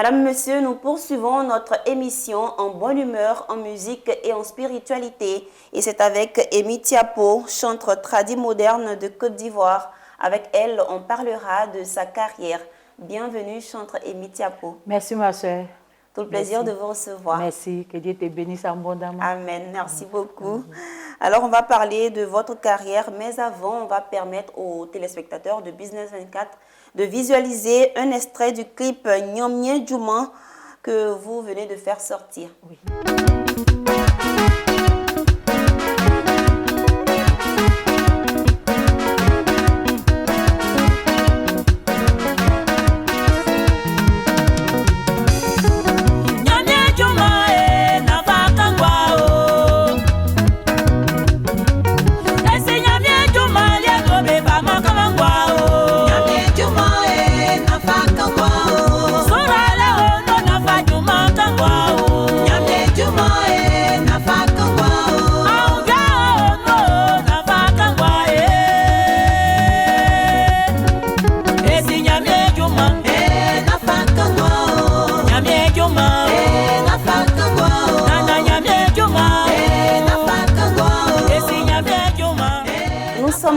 Madame, Monsieur, nous poursuivons notre émission en bonne humeur, en musique et en spiritualité. Et c'est avec Amy Thiapo, chanteuse tradie moderne de Côte d'Ivoire. Avec elle, on parlera de sa carrière. Bienvenue, chanteuse Amy Thiapo. Merci, ma soeur. Tout le plaisir de vous recevoir. Merci, que Dieu te bénisse abondamment. Amen, merci beaucoup. Alors, on va parler de votre carrière, mais avant, on va permettre aux téléspectateurs de Business 24 de visualiser un extrait du clip Nyamien Djouma que vous venez de faire sortir. Oui.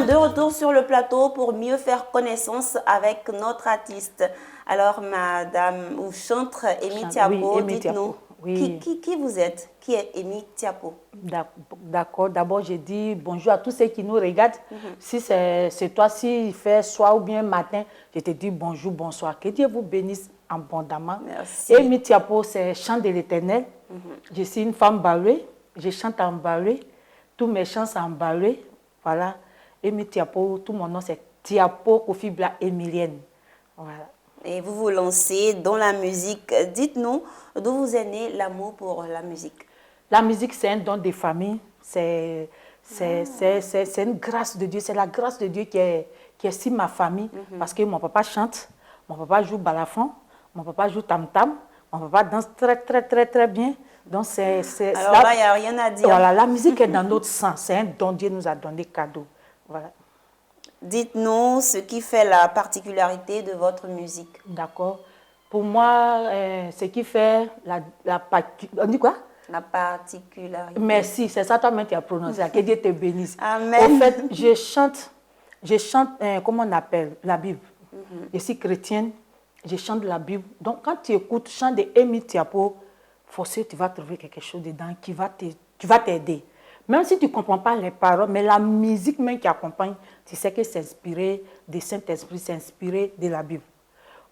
De retour sur le plateau pour mieux faire connaissance avec notre artiste. Alors, madame ou chantre Amy Thiapo, oui, dites-nous, oui. qui vous êtes? Qui est Amy Thiapo? D'accord, d'abord je dis bonjour à tous ceux qui nous regardent. Si c'est toi, s'il fait soir ou bien matin, je te dis bonjour, bonsoir. Que Dieu vous bénisse abondamment. Merci. Amy Thiapo, c'est chant de l'Éternel. Je suis une femme barouée, je chante en baroué, tous mes chants sont en baroué, voilà. Amy Thiapo, tout mon nom c'est Thiapo Kofibla Emilienne. Voilà. Et vous vous lancez dans la musique. Dites-nous, d'où vous est né l'amour pour la musique? La musique, c'est un don de famille. C'est une grâce de Dieu. C'est la grâce de Dieu qui est sur ma famille. Parce que mon papa chante, mon papa joue balafon, mon papa joue tam-tam, mon papa danse très bien. Donc alors là, il n'y a rien à dire. Voilà, la musique est dans notre sang. C'est un don, Dieu nous a donné cadeau. Voilà. Dites-nous ce qui fait la particularité de votre musique. D'accord. Pour moi, ce qui fait on dit quoi? La particularité. Merci, c'est ça toi-même qui as prononcé. Que Dieu te bénisse. Amen. En fait, je chante, comment on appelle, la Bible. Je suis chrétienne, je chante la Bible. Donc, quand tu écoutes chant de Amy Thiapo, forcément, tu vas trouver quelque chose dedans qui va t'aider. Même si tu ne comprends pas les paroles, mais la musique même qui accompagne, tu sais que c'est inspiré du Saint-Esprit, c'est inspiré de la Bible.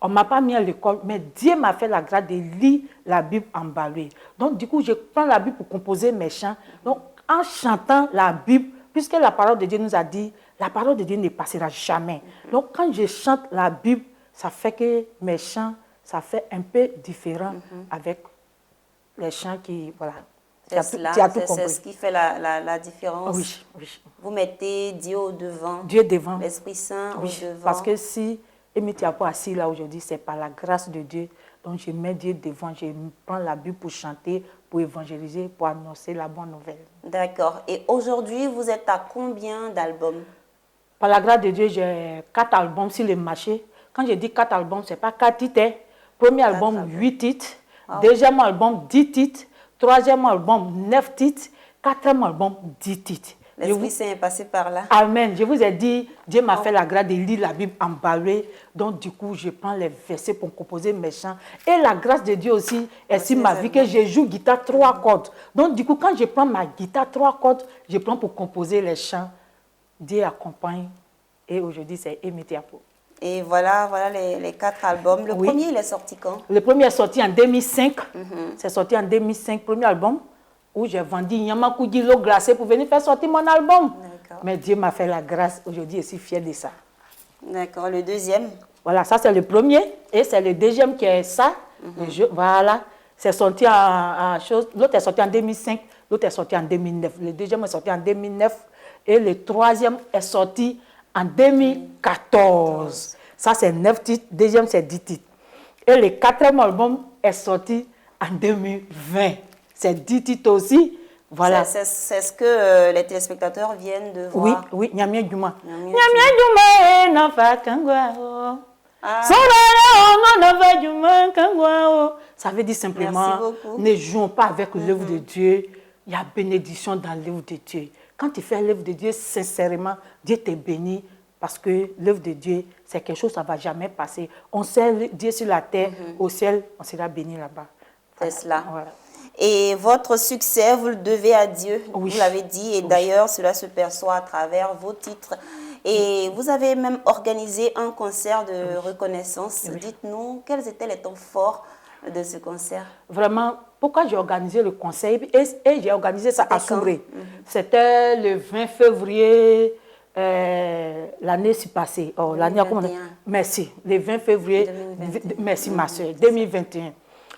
On ne m'a pas mis à l'école, mais Dieu m'a fait la grâce de lire la Bible en baloué. Donc, du coup, je prends la Bible pour composer mes chants. Donc, en chantant la Bible, puisque la parole de Dieu nous a dit, la parole de Dieu ne passera jamais. Donc, quand je chante la Bible, ça fait que mes chants, ça fait un peu différent avec les chants qui, voilà. C'est ce qui fait la différence. Oui. Vous mettez Dieu au devant. Dieu devant. L'Esprit Saint au devant. Parce que si Amy Thiapo assis là aujourd'hui, c'est par la grâce de Dieu. Donc je mets Dieu devant, je prends la Bible pour chanter, pour évangéliser, pour annoncer la bonne nouvelle. D'accord. Et aujourd'hui, vous êtes à combien d'albums? Par la grâce de Dieu, j'ai 4 albums sur le marché. Quand je dis 4 albums, ce n'est pas 4 titres. Premier album, 8 titres. Deuxième album, 10 titres. Troisième album, 9 titres. Quatrième album, 10 titres. L'Esprit Saint est passé par là. Amen. Je vous ai dit, Dieu m'a fait la grâce de lire la Bible en baloué. Donc, du coup, je prends les versets pour composer mes chants. Et la grâce de Dieu aussi est sur ma vie, que je joue guitare 3 cordes. Donc, du coup, quand je prends ma guitare 3 cordes, je prends pour composer les chants. Dieu accompagne. Et aujourd'hui, c'est Amy Thiapo. Et voilà les 4 albums. Le premier, il est sorti quand? Le premier est sorti en 2005. C'est sorti en 2005, premier album, où j'ai vendu Yamakou l'eau glacée pour venir faire sortir mon album. Mais Dieu m'a fait la grâce. Aujourd'hui, je suis fière de ça. D'accord. Le deuxième? Voilà, ça c'est le premier. Et c'est le deuxième qui est ça. Voilà. C'est sorti en chose. L'autre est sorti en 2005. L'autre est sorti en 2009. Le deuxième est sorti en 2009. Et le troisième est sorti en 2014. Ça, c'est 9 titres. Deuxième, c'est 10 titres. Et le quatrième album est sorti en 2020. C'est 10 titres aussi. Voilà. C'est ce que les téléspectateurs viennent de voir. Oui, Nyamien Djouma. Nyamien Djouma, Djouma, Nafa Kangwa. Ça veut dire simplement, ne jouons pas avec l'œuvre de Dieu. Il y a bénédiction dans l'œuvre de Dieu. Quand tu fais l'œuvre de Dieu sincèrement, Dieu te bénit parce que l'œuvre de Dieu, c'est quelque chose, ça ne va jamais passer. On sert Dieu sur la terre, au ciel, on sera béni là-bas. C'est cela. Voilà. Et votre succès, vous le devez à Dieu, vous l'avez dit, et d'ailleurs, cela se perçoit à travers vos titres. Et vous avez même organisé un concert de reconnaissance. Dites-nous, quels étaient les temps forts de ce concert? Vraiment, pourquoi j'ai organisé le concert et j'ai organisé ça à Soubré. C'était le 20 février l'année passée. Oh, l'année, merci, le 20 février, 2021. Merci ma soeur, 2021.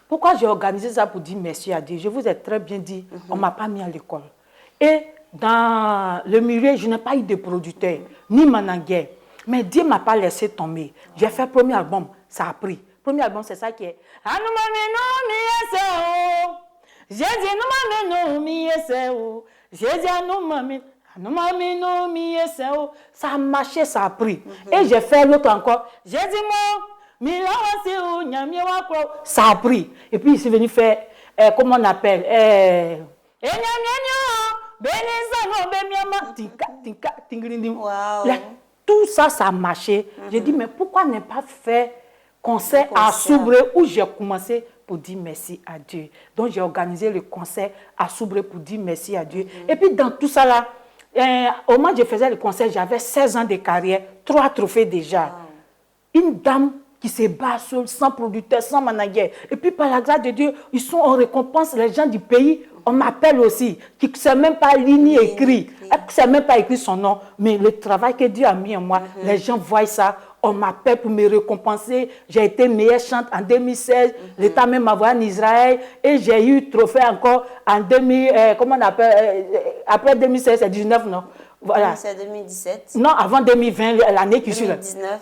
Pourquoi j'ai organisé ça pour dire merci à Dieu? Je vous ai très bien dit, on ne m'a pas mis à l'école. Et dans le milieu, je n'ai pas eu de producteur, ni manager. Mais Dieu ne m'a pas laissé tomber. J'ai fait le premier album, ça a pris. Le premier album, c'est ça qui est. Ça a marché, ça a pris. Et j'ai fait l'autre encore. J'ai dit, ça a pris. Et puis, il s'est venu faire, comment on appelle, wow. Tout ça, ça a marché. J'ai dit, mais pourquoi ne pas faire concert à Soubré où j'ai commencé pour dire merci à Dieu. Donc, j'ai organisé le concert à Soubré pour dire merci à Dieu. Et puis, dans tout ça là, au moment où je faisais le concert, j'avais 16 ans de carrière, 3 trophées déjà. Wow. Une dame qui se bat seule, sans producteur, sans manager. Et puis, par la grâce de Dieu, ils sont en récompense, les gens du pays. On m'appelle aussi, qui ne sait même pas lire ni écrire, qui ne sait même pas écrire son nom. Mais le travail que Dieu a mis en moi, les gens voient ça. On m'appelle pour me récompenser. J'ai été meilleure chante en 2016. L'État même m'a envoyé en Israël. Et j'ai eu trophée encore en comment on appelle, après 2016, c'est 19, non? Voilà. C'est 2017. Non, avant 2020, l'année qui suit.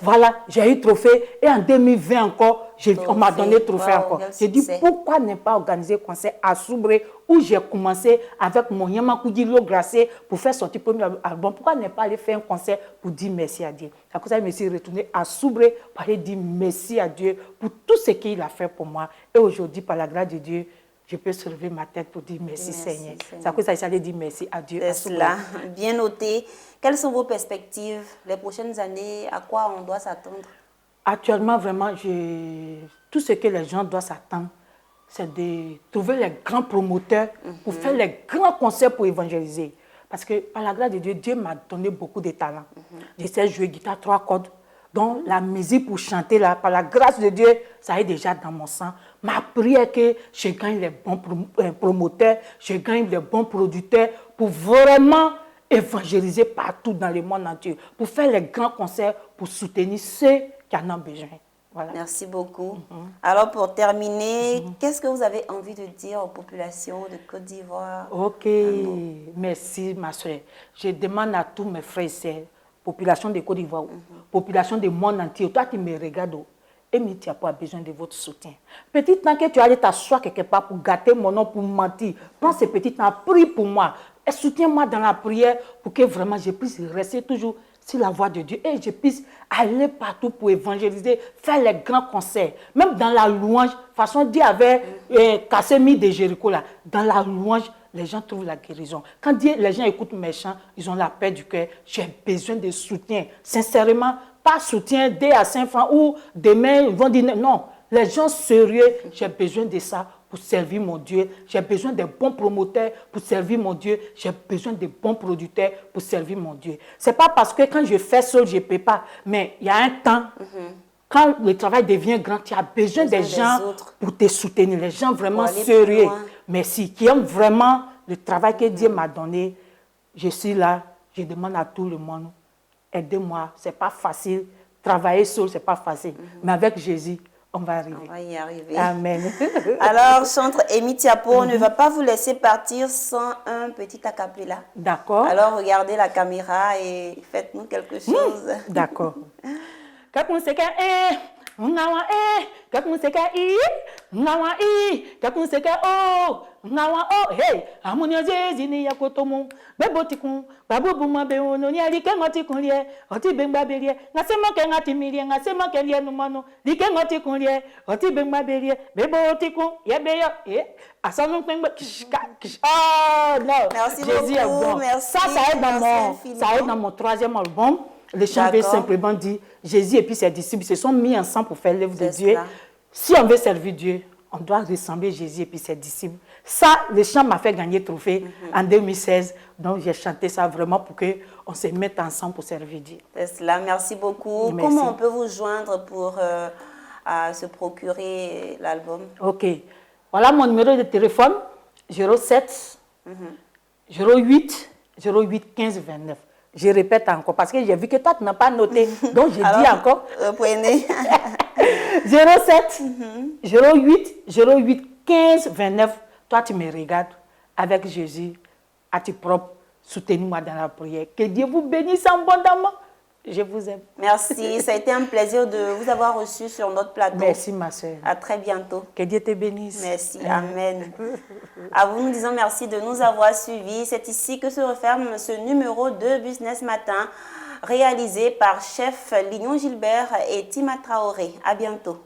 Voilà, j'ai eu trophée. Et en 2020 encore, on m'a donné trophée encore. J'ai dit, pourquoi ne pas organiser un concert à Soubré où j'ai commencé avec mon Yamakoudi Lo Gracé pour faire sortir le premier album. Pourquoi ne pas aller faire un concert pour dire merci à Dieu? C'est pour ça que je me suis retournée à Soubré pour aller dire merci à Dieu pour tout ce qu'il a fait pour moi. Et aujourd'hui, par la grâce de Dieu, je peux soulever ma tête pour dire merci Seigneur. C'est à cause de ça que dire merci à Dieu. C'est cela. Bien noté. Quelles sont vos perspectives les prochaines années? À quoi on doit s'attendre? Actuellement, vraiment, tout ce que les gens doivent s'attendre, c'est de trouver les grands promoteurs pour faire les grands concerts pour évangéliser. Parce que par la grâce de Dieu, Dieu m'a donné beaucoup de talents. Je sais jouer guitare 3 cordes. Donc la musique pour chanter, là, par la grâce de Dieu, ça est déjà dans mon sang. Ma prière que je gagne les bons promoteurs, je gagne les bons producteurs pour vraiment évangéliser partout dans le monde entier, pour faire les grands concerts, pour soutenir ceux qui en ont besoin. Voilà. Merci beaucoup. Alors, pour terminer, qu'est-ce que vous avez envie de dire aux populations de Côte d'Ivoire? Ok, merci ma soeur. Je demande à tous mes frères et sœurs, population de Côte d'Ivoire, population du monde entier, toi qui me regardes, Amy Tiapo a besoin de votre soutien. Petit temps que tu allais t'asseoir quelque part pour gâter mon nom, pour mentir, prends ce petit temps, prie pour moi, et soutiens-moi dans la prière pour que vraiment je puisse rester toujours sur la voie de Dieu et je puisse aller partout pour évangéliser, faire les grands concerts. Même dans la louange, de toute façon, Dieu avait cassé mis de Jéricho là. Dans la louange, les gens trouvent la guérison. Quand les gens écoutent mes chants, ils ont la paix du cœur. J'ai besoin de soutien. Sincèrement, pas soutien 2 à 5 francs ou demain, ils vont dire non. Les gens sérieux, j'ai besoin de ça pour servir mon Dieu. J'ai besoin de bons promoteurs pour servir mon Dieu. J'ai besoin de bons producteurs pour servir mon Dieu. Ce n'est pas parce que quand je fais seul, je ne peux pas. Mais il y a un temps, quand le travail devient grand, tu as besoin des gens pour te soutenir. Les gens vraiment sérieux. Merci. Qui aiment vraiment le travail que Dieu m'a donné. Je suis là. Je demande à tout le monde, aidez-moi. Ce n'est pas facile. Travailler seul, ce n'est pas facile. Mais avec Jésus, on va arriver. On va y arriver. Amen. Alors, chantre Amy Tiapo, on ne va pas vous laisser partir sans un petit acapella. D'accord. Alors, regardez la caméra et faites-nous quelque chose. D'accord. ngawa kakun seka i ngawa i kakun seka o ngawa o hey amunyo Jésus ni yakotomu bebotikun babubu mabe ono ni alike ngoti kunlie oti bengba belie ngasema ke ngati milie ngasema ke lie numano like ngoti kunlie oti bengba belie bebotikun yebeyo asanu pengba ah non Merci Jésus est beaucoup, bon. merci, Ça est dans mon troisième album. Le chant veut simplement dire Jésus et puis ses disciples se sont mis ensemble pour faire l'œuvre de Dieu. Si on veut servir Dieu, on doit ressembler à Jésus et puis ses disciples. Ça, le chant m'a fait gagner trophée en 2016. Donc, j'ai chanté ça vraiment pour qu'on se mette ensemble pour servir Dieu. C'est cela, merci beaucoup. Merci. Comment on peut vous joindre pour se procurer l'album? Ok. Voilà mon numéro de téléphone, 07 08 08 15 29. Je répète encore parce que j'ai vu que toi, tu n'as pas noté. Donc, je dis encore. Reprenez. 07 08 08 15 29. Toi, tu me regardes avec Jésus à tes propres. Soutenez-moi dans la prière. Que Dieu vous bénisse abondamment. Je vous aime. Merci. Ça a été un plaisir de vous avoir reçu sur notre plateau. Merci, ma soeur. À très bientôt. Que Dieu te bénisse. Merci. Amen. À vous, nous disons merci de nous avoir suivis. C'est ici que se referme ce numéro de Business Matin, réalisé par Chef Lignon Gilbert et Tima Traoré. À bientôt.